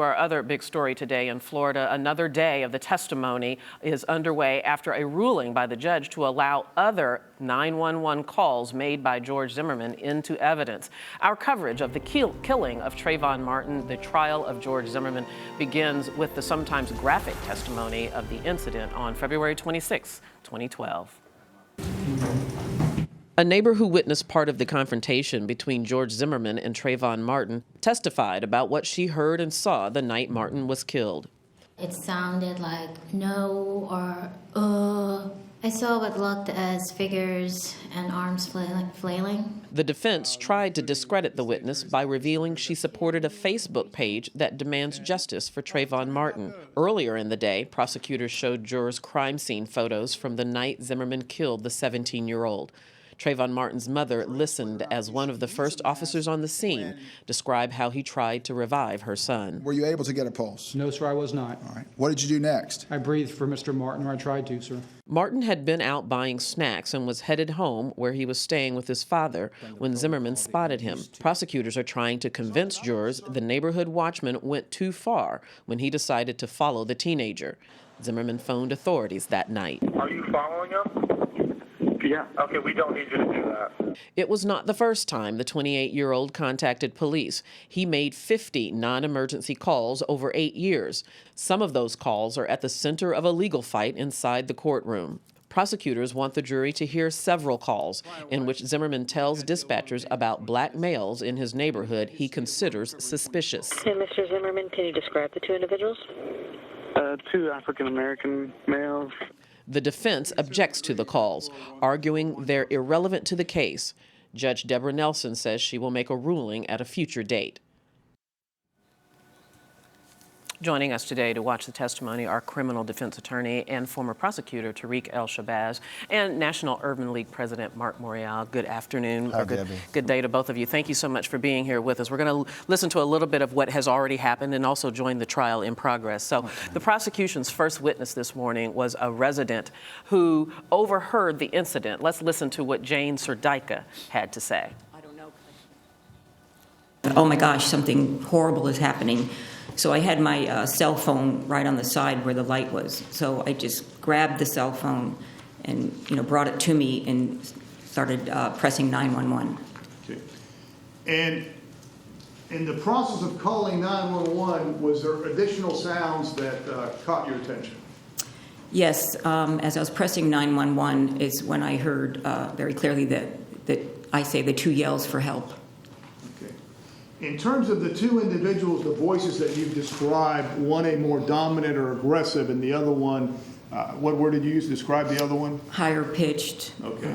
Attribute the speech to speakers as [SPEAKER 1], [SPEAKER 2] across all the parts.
[SPEAKER 1] Our other big story today in Florida, another day of the testimony is underway after a ruling by the judge to allow other 911 calls made by George Zimmerman into evidence. Our coverage of the killing of Trayvon Martin, the trial of George Zimmerman, begins with the sometimes graphic testimony of the incident on February 26, 2012. A neighbor who witnessed part of the confrontation between George Zimmerman and Trayvon Martin testified about what she heard and saw the night Martin was killed.
[SPEAKER 2] It sounded like no or I saw what looked as figures and arms flailing.
[SPEAKER 1] The defense tried to discredit the witness by revealing she supported a Facebook page that demands justice for Trayvon Martin. Earlier in the day, prosecutors showed jurors crime scene photos from the night Zimmerman killed the 17-year-old. Trayvon Martin's mother listened as one of the first officers on the scene described how he tried to revive her son.
[SPEAKER 3] Were you able to get a pulse?
[SPEAKER 4] No, sir, I was not.
[SPEAKER 3] All right. What did you do next?
[SPEAKER 4] I breathed for Mr. Martin, or I tried to, sir.
[SPEAKER 1] Martin had been out buying snacks and was headed home where he was staying with his father when Zimmerman spotted him. Prosecutors are trying to convince jurors the neighborhood watchman went too far when he decided to follow the teenager. Zimmerman phoned authorities that night.
[SPEAKER 5] Are you following him? Yeah. Okay, we don't need you to do that.
[SPEAKER 1] It was not the first time the 28-year-old contacted police. He made 50 non-emergency calls over 8 years. Some of those calls are at the center of a legal fight inside the courtroom. Prosecutors want the jury to hear several calls in which Zimmerman tells dispatchers about black males in his neighborhood he considers suspicious.
[SPEAKER 6] Hey, Mr. Zimmerman, can you describe the two individuals?
[SPEAKER 5] Two African-American males.
[SPEAKER 1] The defense objects to the calls, arguing they're irrelevant to the case. Judge Deborah Nelson says she will make a ruling at a future date. Joining us today to watch the testimony are criminal defense attorney and former prosecutor Tariq El-Shabazz and National Urban League President Marc Morial. Good afternoon.
[SPEAKER 3] Hi,
[SPEAKER 1] good day to both of you. Thank you so much for being here with us. We're going to listen to a little bit of what has already happened and also join the trial in progress. So the prosecution's first witness this morning was a resident who overheard the incident. Let's listen to what Jane Serdyka had to say.
[SPEAKER 7] I don't know. Oh my gosh, something horrible is happening. So I had my cell phone right on the side where the light was. So I just grabbed the cell phone and, brought it to me and started pressing 911.
[SPEAKER 8] Okay. And in the process of calling 911, was there additional sounds that caught your attention?
[SPEAKER 7] Yes, as I was pressing 911 is when I heard very clearly that I say the two yells for help.
[SPEAKER 8] In terms of the two individuals, the voices that you've described, one a more dominant or aggressive and the other one, what word did you use to describe the other one?
[SPEAKER 7] Higher pitched.
[SPEAKER 8] Okay.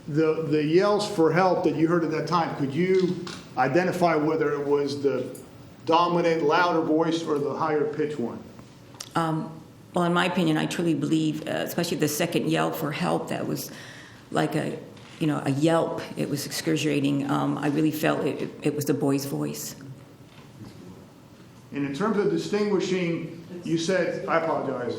[SPEAKER 8] The yells for help that you heard at that time, could you identify whether it was the dominant, louder voice or the higher pitched one?
[SPEAKER 7] Well, in my opinion, I truly believe, especially the second yell for help, that was like a yelp. It was excruciating. I really felt it was the boy's voice.
[SPEAKER 8] And in terms of distinguishing, you said, I apologize.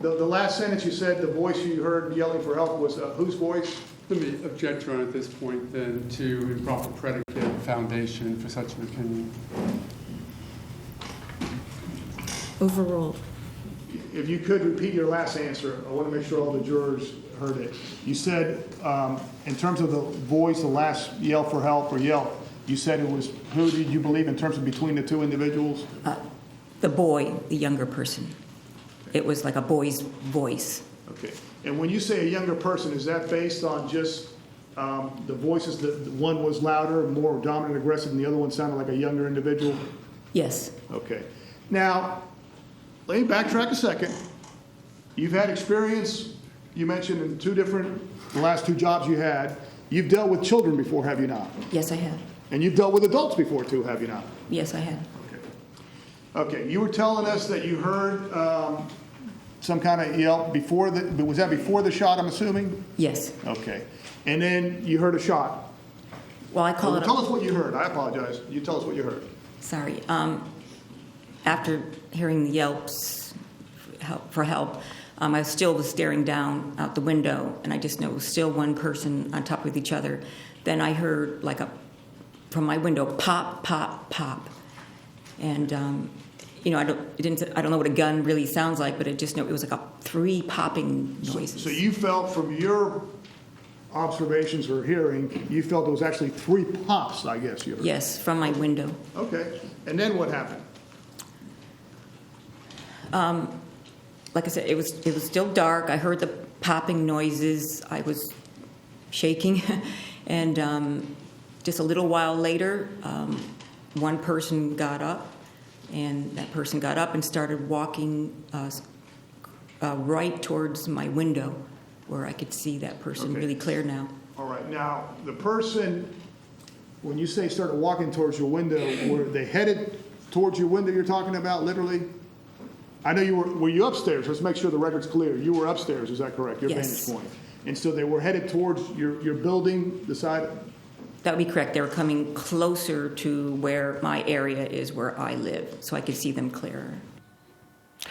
[SPEAKER 8] The last sentence you said, the voice you heard yelling for help was whose voice?
[SPEAKER 9] Let me object, Your Honor, at this point then to improper predicate foundation for such an opinion.
[SPEAKER 7] Overruled.
[SPEAKER 8] If you could repeat your last answer, I want to make sure all the jurors heard it. You said, in terms of the voice, the last yell for help or yelp, you said it was, who did you believe in terms of between the two individuals?
[SPEAKER 7] The boy, the younger person. It was like a boy's voice.
[SPEAKER 8] Okay. And when you say a younger person, is that based on just the voices, that one was louder, more dominant, aggressive, and the other one sounded like a younger individual?
[SPEAKER 7] Yes.
[SPEAKER 8] Okay. Now, let me backtrack a second. You've had experience, you mentioned in the last two jobs you had. You've dealt with children before, have you not?
[SPEAKER 7] Yes, I have.
[SPEAKER 8] And you've dealt with adults before, too, have you not?
[SPEAKER 7] Yes, I have.
[SPEAKER 8] Okay. You were telling us that you heard some kind of yelp before was that before the shot, I'm assuming?
[SPEAKER 7] Yes.
[SPEAKER 8] Okay. And then you heard a shot.
[SPEAKER 7] Well, I call it.
[SPEAKER 8] Tell us what you heard. I apologize. You tell us what you heard.
[SPEAKER 7] Sorry. After hearing the yelps for help, I still was staring down out the window, and I just know it was still one person on top of each other. Then I heard from my window, pop, pop, pop. And you know, I don't know what a gun really sounds like, but I just know it was like 3 popping noises.
[SPEAKER 8] So you felt from your observations or hearing, you felt there was actually 3 pops, I guess you heard.
[SPEAKER 7] Yes, from my window.
[SPEAKER 8] Okay. And then what happened?
[SPEAKER 7] Like I said, it was still dark. I heard the popping noises. I was shaking, and just a little while later, one person got up, and that person got up and started walking right towards my window, where I could see that person
[SPEAKER 8] Okay.
[SPEAKER 7] really clear now.
[SPEAKER 8] All right. Now, the person, when you say started walking towards your window, were they headed towards your window you're talking about, literally? I know you were you upstairs? Let's make sure the record's clear. You were upstairs, is that correct? Your
[SPEAKER 7] Yes.
[SPEAKER 8] vantage point. And so they were headed towards your building, the side?
[SPEAKER 7] That would be correct. They were coming closer to where my area is, where I live, so I could see them clearer.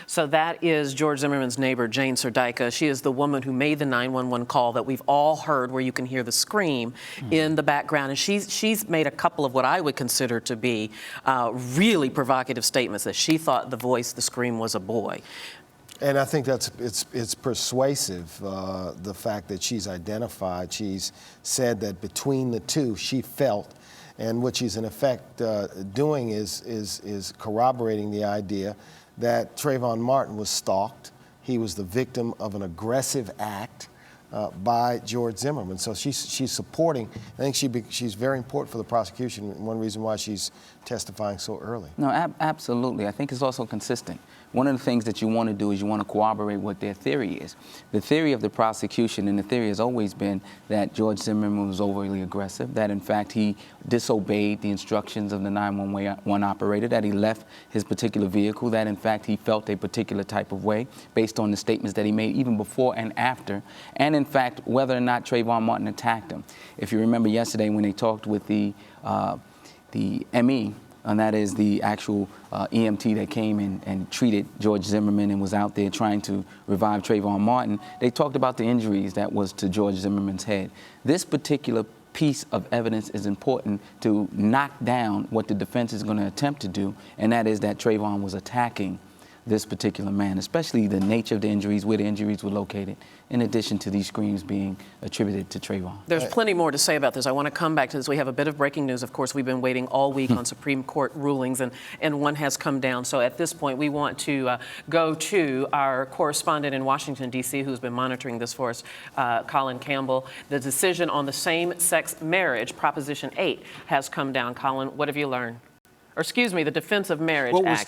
[SPEAKER 1] So that is George Zimmerman's neighbor, Jane Serdyka. She is the woman who made the 911 call that we've all heard, where you can hear the scream in the background. And she's made a couple of what I would consider to be really provocative statements, that she thought the scream was a boy.
[SPEAKER 10] And I think it's persuasive, the fact that she's identified. She's said that between the two, she felt, and what she's in effect doing is corroborating the idea that Trayvon Martin was stalked. He was the victim of an aggressive act by George Zimmerman. So she's supporting. I think she's very important for the prosecution. One reason why she's testifying so early.
[SPEAKER 11] No, absolutely. I think it's also consistent. One of the things that you want to do is you want to corroborate what their theory is. The theory of the prosecution, and the theory has always been that George Zimmerman was overly aggressive, that in fact he disobeyed the instructions of the 911 operator, that he left his particular vehicle, that in fact he felt a particular type of way based on the statements that he made even before and after, and in fact whether or not Trayvon Martin attacked him. If you remember yesterday when they talked with the ME, and that is the actual EMT that came and treated George Zimmerman and was out there trying to revive Trayvon Martin, they talked about the injuries that was to George Zimmerman's head. This particular piece of evidence is important to knock down what the defense is going to attempt to do, and that is that Trayvon was attacking this particular man, especially the nature of the injuries, where the injuries were located, in addition to these screams being attributed to Trayvon.
[SPEAKER 1] There's plenty more to say about this. I want to come back to this. We have a bit of breaking news. Of course, we've been waiting all week on Supreme Court rulings, and one has come down. So at this point, we want to go to our correspondent in Washington, D.C., who's been monitoring this for us, Colin Campbell. The decision on the same-sex marriage, Proposition 8, has come down. Colin, what have you learned? Or excuse me, the Defense of Marriage Act.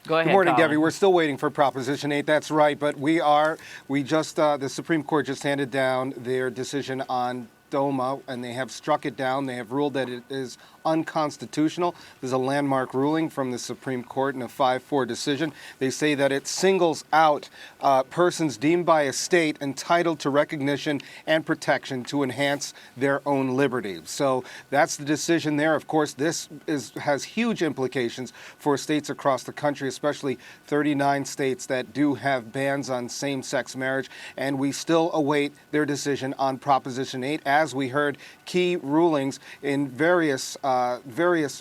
[SPEAKER 1] Go ahead,
[SPEAKER 12] Good morning,
[SPEAKER 1] Colin.
[SPEAKER 12] Debbie. We're still waiting for Proposition 8. That's right, but the Supreme Court just handed down their decision on DOMA, and they have struck it down. They have ruled that it is unconstitutional. There's a landmark ruling from the Supreme Court in a 5-4 decision. They say that it singles out persons deemed by a state entitled to recognition and protection to enhance their own liberty. So that's the decision there. Of course, this has huge implications for states across the country, especially 39 states that do have bans on same-sex marriage, and we still await their decision on Proposition 8. As we heard, key rulings in various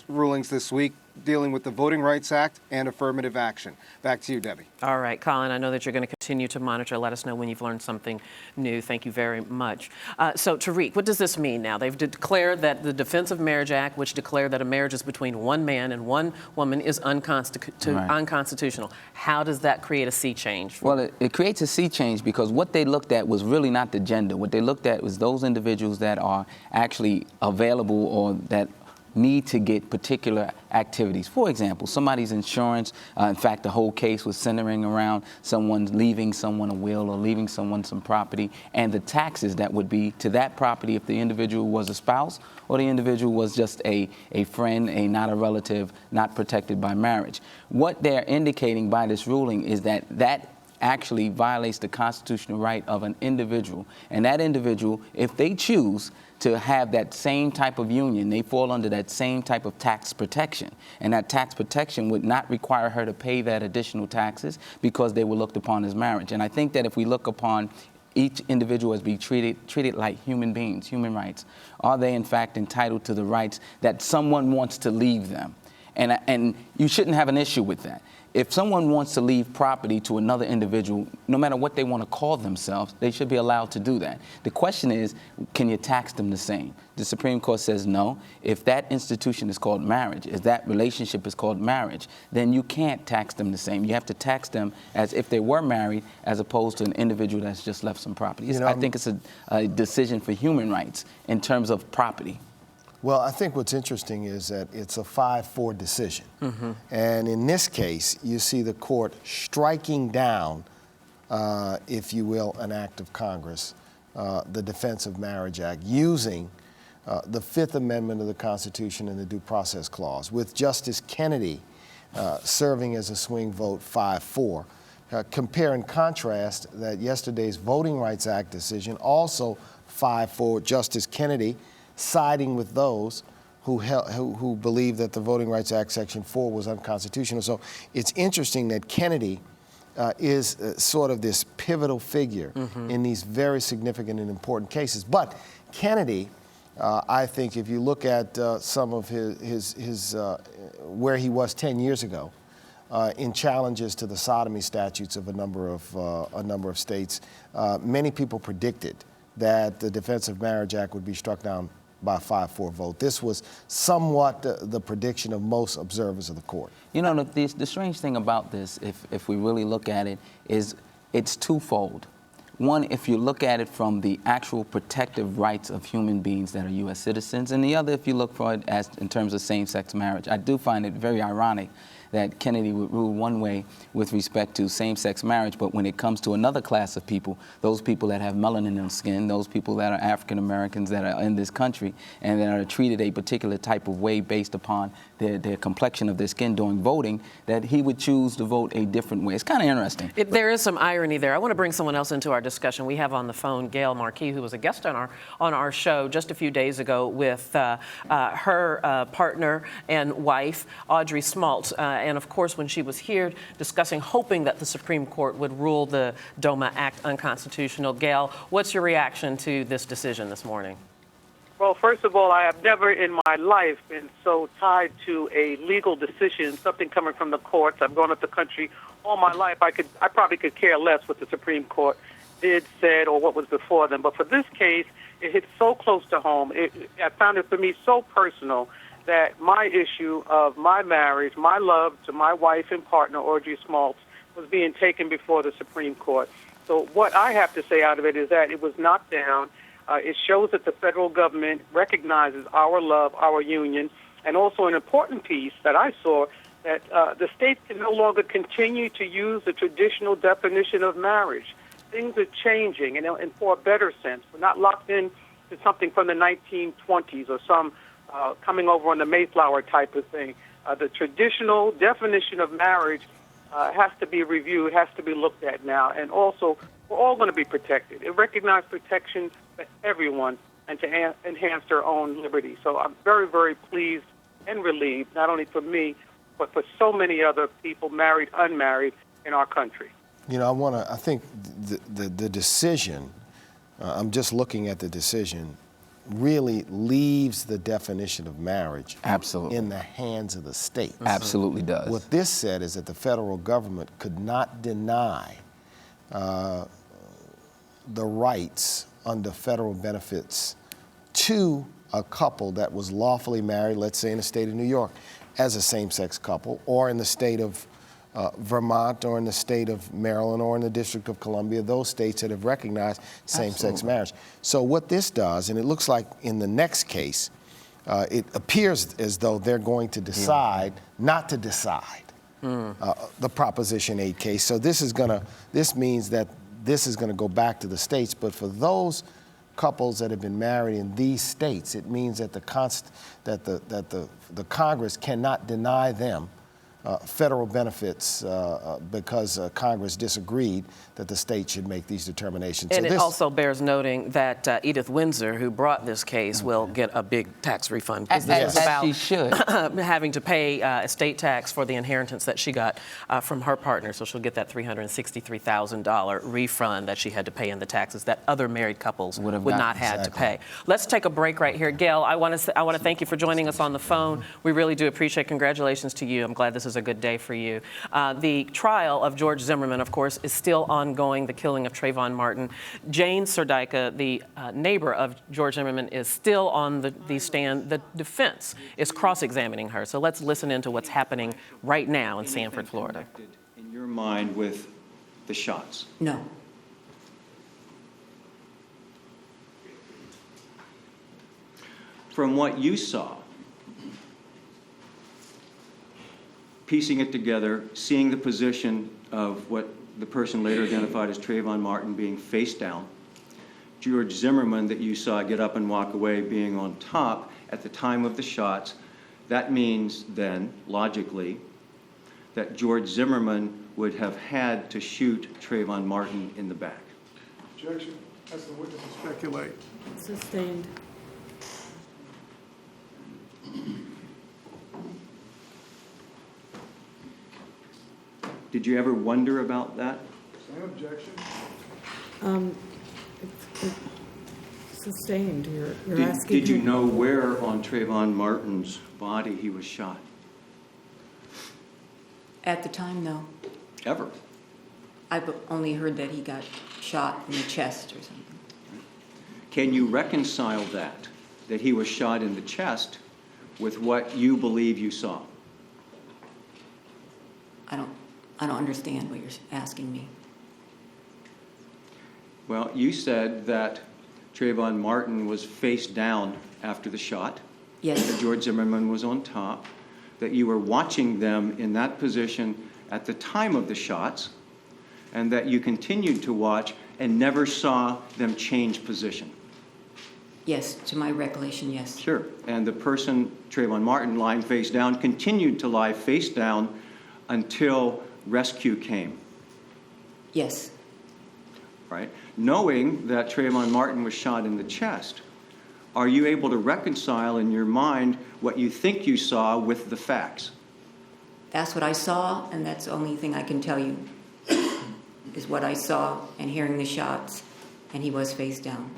[SPEAKER 12] rulings this week dealing with the Voting Rights Act and affirmative action. Back to you, Debbie.
[SPEAKER 1] All right, Colin, I know that you're going to continue to monitor. Let us know when you've learned something new. Thank you very much. So, Tariq, what does this mean now? They've declared that the Defense of Marriage Act, which declared that a marriage is between one man and one woman, is unconstitutional. How does that create a sea change?
[SPEAKER 11] Well, it creates a sea change because what they looked at was really not the gender. What they looked at was those individuals that are actually available or that need to get particular activities. For example, somebody's insurance, in fact, the whole case was centering around someone leaving someone a will or leaving someone some property, and the taxes that would be to that property if the individual was a spouse or the individual was just a friend, not a relative, not protected by marriage. What they're indicating by this ruling is that actually violates the constitutional right of an individual. And that individual, if they choose to have that same type of union, they fall under that same type of tax protection. And that tax protection would not require her to pay that additional taxes because they were looked upon as marriage. And I think that if we look upon each individual as being treated like human beings, human rights? Are they in fact entitled to the rights that someone wants to leave them? And you shouldn't have an issue with that. If someone wants to leave property to another individual, no matter what they want to call themselves, they should be allowed to do that. The question is, can you tax them the same? The Supreme Court says no. If that institution is called marriage, if that relationship is called marriage, then you can't tax them the same. You have to tax them as if they were married, as opposed to an individual that's just left some property. I think it's a decision for human rights in terms of property.
[SPEAKER 10] Well, I think what's interesting is that it's a 5-4 decision. And in this case, you see the court striking down, if you will, an act of Congress, the Defense of Marriage Act, using the Fifth Amendment of the Constitution and the Due Process Clause, with Justice Kennedy serving as a swing vote 5-4. Compare and contrast that yesterday's Voting Rights Act decision, also 5-4, Justice Kennedy siding with those who believe that the Voting Rights Act Section 4 was unconstitutional. So it's interesting that Kennedy is sort of this pivotal figure in these very significant and important cases. But Kennedy, I think if you look at some of his where he was 10 years ago in challenges to the sodomy statutes of a number of states, many people predicted that the Defense of Marriage Act would be struck down by a 5-4 vote. This was somewhat the prediction of most observers of the court.
[SPEAKER 11] You know, the strange thing about this, if we really look at it, is it's twofold. One, if you look at it from the actual protective rights of human beings that are U.S. citizens, and the other, if you look for it as in terms of same-sex marriage. I do find it very ironic that Kennedy would rule one way with respect to same-sex marriage, but when it comes to another class of people, those people that have melanin in their skin, those people that are African Americans that are in this country and that are treated a particular type of way based upon their complexion of their skin during voting, that he would choose to vote a different way. It's kind of interesting.
[SPEAKER 1] There is some irony there. I want to bring someone else into our discussion. We have on the phone Gail Marquis, who was a guest on our show just a few days ago with her partner and wife, Audrey Smaltz. And of course, when she was here discussing, hoping that the Supreme Court would rule the DOMA Act unconstitutional. Gail, what's your reaction to this decision this morning?
[SPEAKER 5] Well, first of all, I have never in my life been so tied to a legal decision, something coming from the courts. I've grown up the country all my life. I probably could care less what the Supreme Court did, said, or what was before them. But for this case, it hit so close to home. I found it for me so personal that my issue of my marriage, my love to my wife and partner, Audrey Smaltz, was being taken before the Supreme Court. So what I have to say out of it is that it was knocked down. It shows that the federal government recognizes our love, our union, and also an important piece that I saw, that the states can no longer continue to use the traditional definition of marriage. Things are changing, and for a better sense. We're not locked in to something from the 1920s or some coming over on the Mayflower type of thing. The traditional definition of marriage has to be reviewed, has to be looked at now, and also we're all going to be protected. It recognizes protection for everyone and to enhance their own liberty. So I'm very, very pleased and relieved, not only for me, but for so many other people, married, unmarried, in our country.
[SPEAKER 10] You know, I think the decision, I'm just looking at the decision, really leaves the definition of marriage in the hands of the states.
[SPEAKER 11] Absolutely does.
[SPEAKER 10] What this said is that the federal government could not deny the rights under federal benefits to a couple that was lawfully married, let's say in the state of New York, as a same-sex couple, or in the state of Vermont, or in the state of Maryland, or in the District of Columbia, those states that have recognized same-sex marriage. So what this does, and it looks like in the next case, it appears as though they're going to decide not to decide the Proposition 8 case. So this means that this is going to go back to the states, but for those couples that have been married in these states, it means that the Congress cannot deny them federal benefits because Congress disagreed that the state should make these determinations.
[SPEAKER 1] And
[SPEAKER 10] So
[SPEAKER 1] it also bears noting that Edith Windsor, who brought this case, will get a big tax refund. Because this is about
[SPEAKER 11] she should.
[SPEAKER 1] having to pay estate tax for the inheritance that she got from her partner. So she'll get that $363,000 refund that she had to pay in the taxes that other married couples would not have to pay. Let's take a break right here. Gail, I want to thank you for joining us on the phone. We really do appreciate it. Congratulations to you. I'm glad this is a good day for you. The trial of George Zimmerman, of course, is still ongoing, the killing of Trayvon Martin. Jane Serdyka, the neighbor of George Zimmerman, is still on the stand. The defense is cross-examining her. So let's listen into what's happening right now in Sanford, Florida.
[SPEAKER 13] In your mind with the shots?
[SPEAKER 7] No.
[SPEAKER 13] From what you saw, piecing it together, seeing the position of what the person later identified as Trayvon Martin being face down, George Zimmerman that you saw get up and walk away being on top at the time of the shots, that means then, logically, that George Zimmerman would have had to shoot Trayvon Martin in the back.
[SPEAKER 8] Objection. That's the witness to speculate.
[SPEAKER 14] Sustained.
[SPEAKER 13] Did you ever wonder about that?
[SPEAKER 8] Same objection.
[SPEAKER 14] Sustained. You're asking.
[SPEAKER 13] Did you know where on Trayvon Martin's body he was shot?
[SPEAKER 7] At the time, no.
[SPEAKER 13] Ever?
[SPEAKER 7] I've only heard that he got shot in the chest or something.
[SPEAKER 13] Can you reconcile that he was shot in the chest, with what you believe you saw?
[SPEAKER 7] I don't understand what you're asking me.
[SPEAKER 13] Well, you said that Trayvon Martin was face down after the shot.
[SPEAKER 7] Yes.
[SPEAKER 13] That George Zimmerman was on top. That you were watching them in that position at the time of the shots, and that you continued to watch and never saw them change position.
[SPEAKER 7] Yes, to my recollection, yes.
[SPEAKER 13] Sure. And the person, Trayvon Martin, lying face down, continued to lie face down until rescue came.
[SPEAKER 7] Yes.
[SPEAKER 13] Right? Knowing that Trayvon Martin was shot in the chest, are you able to reconcile in your mind what you think you saw with the facts?
[SPEAKER 7] That's what I saw, and that's the only thing I can tell you, is what I saw and hearing the shots, and he was face down.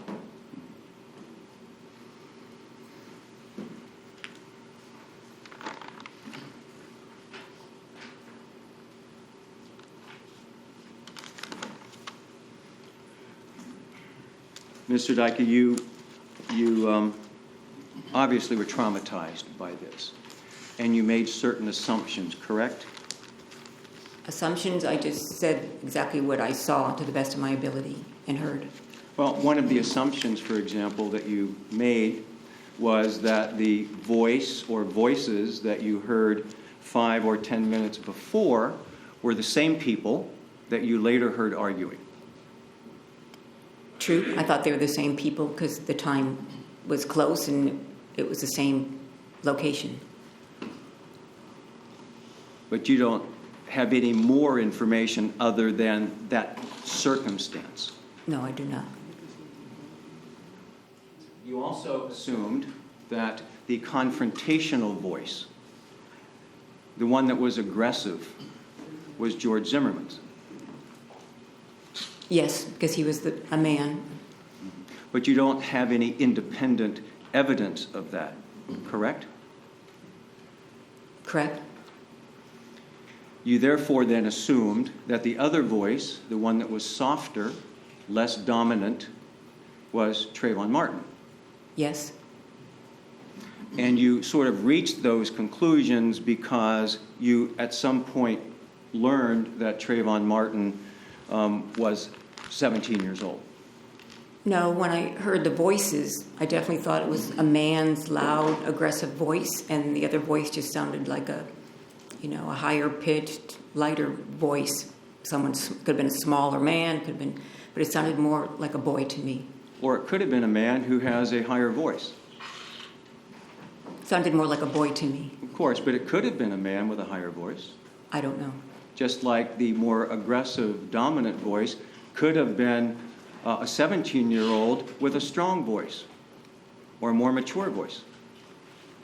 [SPEAKER 13] Mr. Dyke, you obviously were traumatized by this, and you made certain assumptions, correct?
[SPEAKER 7] Assumptions, I just said exactly what I saw to the best of my ability and heard.
[SPEAKER 13] Well, one of the assumptions, for example, that you made was that the voice or voices that you heard 5 or 10 minutes before were the same people that you later heard arguing.
[SPEAKER 7] True. I thought they were the same people because the time was close and it was the same location.
[SPEAKER 13] But you don't have any more information other than that circumstance.
[SPEAKER 7] No, I do not.
[SPEAKER 13] You also assumed that the confrontational voice, the one that was aggressive, was George Zimmerman's.
[SPEAKER 7] Yes, because he was a man.
[SPEAKER 13] But you don't have any independent evidence of that, correct?
[SPEAKER 7] Correct.
[SPEAKER 13] You therefore then assumed that the other voice, the one that was softer, less dominant, was Trayvon Martin.
[SPEAKER 7] Yes.
[SPEAKER 13] And you sort of reached those conclusions because you at some point learned that Trayvon Martin was 17 years old.
[SPEAKER 7] No, when I heard the voices, I definitely thought it was a man's loud, aggressive voice, and the other voice just sounded like a higher pitched, lighter voice. Someone could have been a smaller man, but it sounded more like a boy to me.
[SPEAKER 13] Or it could have been a man who has a higher voice.
[SPEAKER 7] Sounded more like a boy to me.
[SPEAKER 13] Of course, but it could have been a man with a higher voice.
[SPEAKER 7] I don't know.
[SPEAKER 13] Just like the more aggressive, dominant voice could have been a 17-year-old with a strong voice or a more mature voice.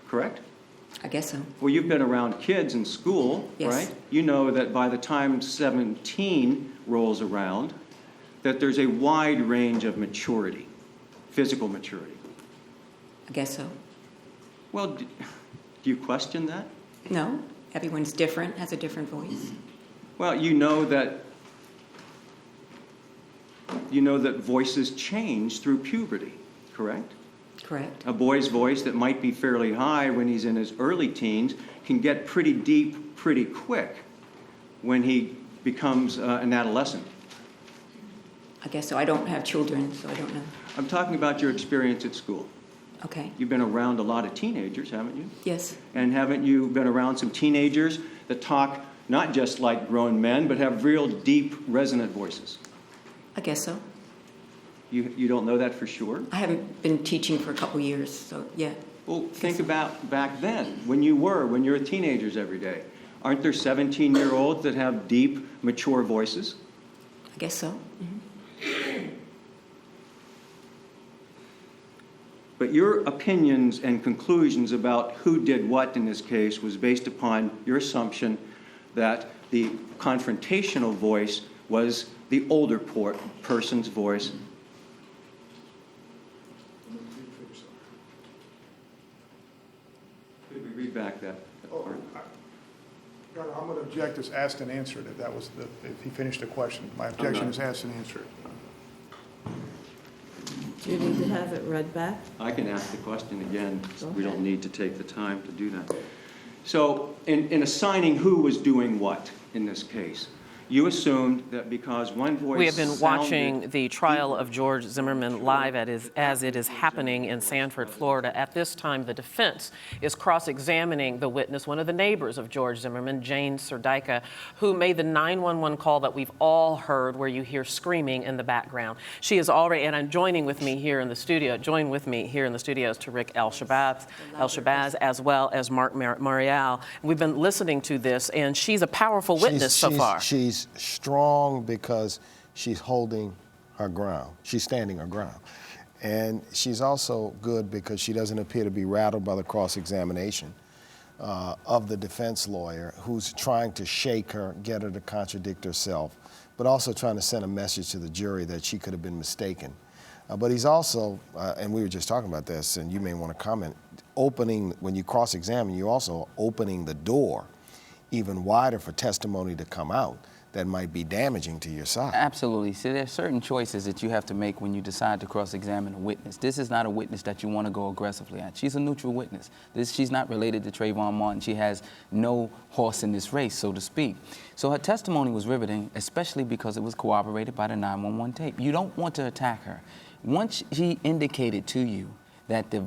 [SPEAKER 13] Correct?
[SPEAKER 7] I guess so.
[SPEAKER 13] Well, you've been around kids in school,
[SPEAKER 7] Yes.
[SPEAKER 13] right? You know that by the time 17 rolls around, that there's a wide range of maturity, physical maturity.
[SPEAKER 7] I guess so.
[SPEAKER 13] Well, do you question that?
[SPEAKER 7] No, everyone's different, has a different voice.
[SPEAKER 13] Well, you know that voices change through puberty, correct?
[SPEAKER 7] Correct.
[SPEAKER 13] A boy's voice that might be fairly high when he's in his early teens can get pretty deep pretty quick when he becomes an adolescent.
[SPEAKER 7] I guess so. I don't have children, so I don't know.
[SPEAKER 13] I'm talking about your experience at school.
[SPEAKER 7] Okay.
[SPEAKER 13] You've been around a lot of teenagers, haven't you?
[SPEAKER 7] Yes.
[SPEAKER 13] And haven't you been around some teenagers that talk not just like grown men, but have real deep, resonant voices?
[SPEAKER 7] I guess so.
[SPEAKER 13] You don't know that for sure?
[SPEAKER 7] I haven't been teaching for a couple years, so yeah.
[SPEAKER 13] Well, think about back then, when you were teenagers every day. Aren't there 17-year-olds that have deep, mature voices?
[SPEAKER 7] I guess so.
[SPEAKER 13] But your opinions and conclusions about who did what in this case was based upon your assumption that the confrontational voice was the older person's voice. Could we read back that part?
[SPEAKER 8] Your Honor, I'm going to object as asked and answered if he finished the question. My objection is asked and answered.
[SPEAKER 14] Do you need to have it read back?
[SPEAKER 13] I can ask the question again. We don't need to take the time to do that. So in assigning who was doing what in this case, you assumed that because one voice
[SPEAKER 1] We have been watching
[SPEAKER 13] sounded
[SPEAKER 1] the trial of George Zimmerman live as it is happening in Sanford, Florida. At this time, the defense is cross-examining the witness, one of the neighbors of George Zimmerman, Jane Serdica, who made the 911 call that we've all heard where you hear screaming in the background. She is already, and I'm joining with me here in the studio, is Tariq El-Shabazz, as well as Marc Morial. We've been listening to this, and she's a powerful witness so far.
[SPEAKER 10] She's strong because she's holding her ground. She's standing her ground. And she's also good because she doesn't appear to be rattled by the cross-examination of the defense lawyer, who's trying to shake her, get her to contradict herself, but also trying to send a message to the jury that she could have been mistaken. But he's also, and we were just talking about this, and you may want to comment, when you cross-examine, you're also opening the door even wider for testimony to come out that might be damaging to your side.
[SPEAKER 11] Absolutely. So there are certain choices that you have to make when you decide to cross-examine a witness. This is not a witness that you want to go aggressively at. She's a neutral witness. She's not related to Trayvon Martin. She has no horse in this race, so to speak. So her testimony was riveting, especially because it was corroborated by the 911 tape. You don't want to attack her. Once she indicated to you that the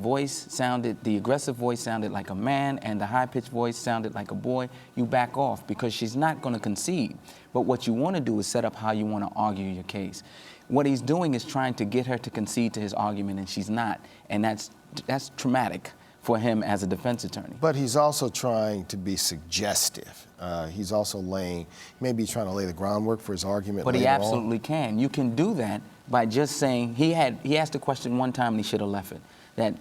[SPEAKER 11] aggressive voice sounded like a man and the high-pitched voice sounded like a boy, you back off because she's not going to concede. But what you want to do is set up how you want to argue your case. What he's doing is trying to get her to concede to his argument, and she's not. And that's traumatic for him as a defense attorney.
[SPEAKER 10] But he's also trying to be suggestive. He's also maybe trying to lay the groundwork for his argument
[SPEAKER 11] But
[SPEAKER 10] later
[SPEAKER 11] he absolutely
[SPEAKER 10] on.
[SPEAKER 11] can. You can do that by just saying, he asked a question one time and he should have left it, that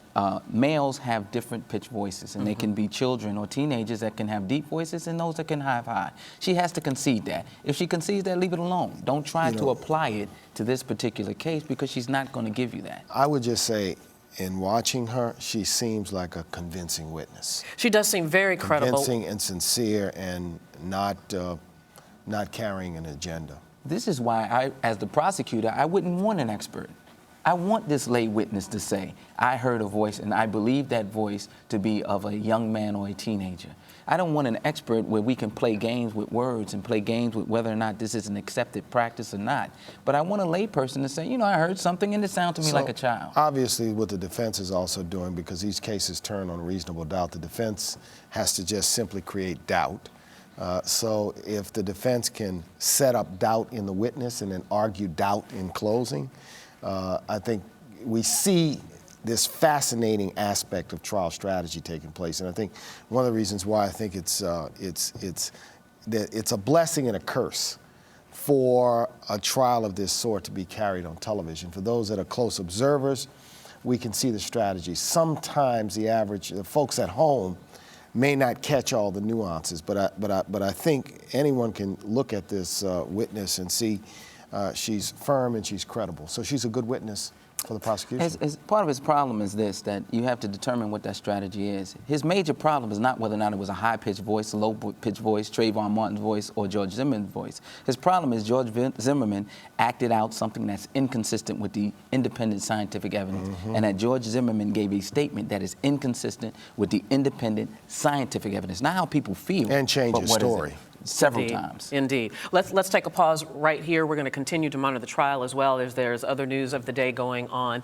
[SPEAKER 11] males have different pitch voices, and they can be children or teenagers that can have deep voices and those that can have high. She has to concede that. If she concedes that, leave it alone. Don't try to apply it to this particular case because she's not going to give you that.
[SPEAKER 10] I would just say, in watching her, she seems like a convincing witness.
[SPEAKER 1] She does seem very credible.
[SPEAKER 10] Convincing and sincere and not carrying an agenda.
[SPEAKER 11] This is why as the prosecutor, I wouldn't want an expert. I want this lay witness to say, I heard a voice and I believe that voice to be of a young man or a teenager. I don't want an expert where we can play games with words and play games with whether or not this is an accepted practice or not. But I want a lay person to say, I heard something and it sounded to me like a child.
[SPEAKER 10] Obviously, what the defense is also doing, because these cases turn on reasonable doubt, the defense has to just simply create doubt. So if the defense can set up doubt in the witness and then argue doubt in closing, I think we see this fascinating aspect of trial strategy taking place. And I think one of the reasons why I think it's a blessing and a curse for a trial of this sort to be carried on television. For those that are close observers, we can see the strategy. Sometimes the folks at home may not catch all the nuances, but I think anyone can look at this witness and see she's firm and she's credible. So she's a good witness for the prosecution.
[SPEAKER 11] As part of his problem is this, that you have to determine what that strategy is. His major problem is not whether or not it was a high-pitched voice, low-pitched voice, Trayvon Martin's voice, or George Zimmerman's voice. His problem is George Zimmerman acted out something that's inconsistent with the independent scientific evidence, and that George Zimmerman gave a statement that is inconsistent with the independent scientific evidence. Not how people feel.
[SPEAKER 10] And change his story.
[SPEAKER 11] Several times.
[SPEAKER 1] Indeed. Let's take a pause right here. We're going to continue to monitor the trial as well as there's other news of the day going on.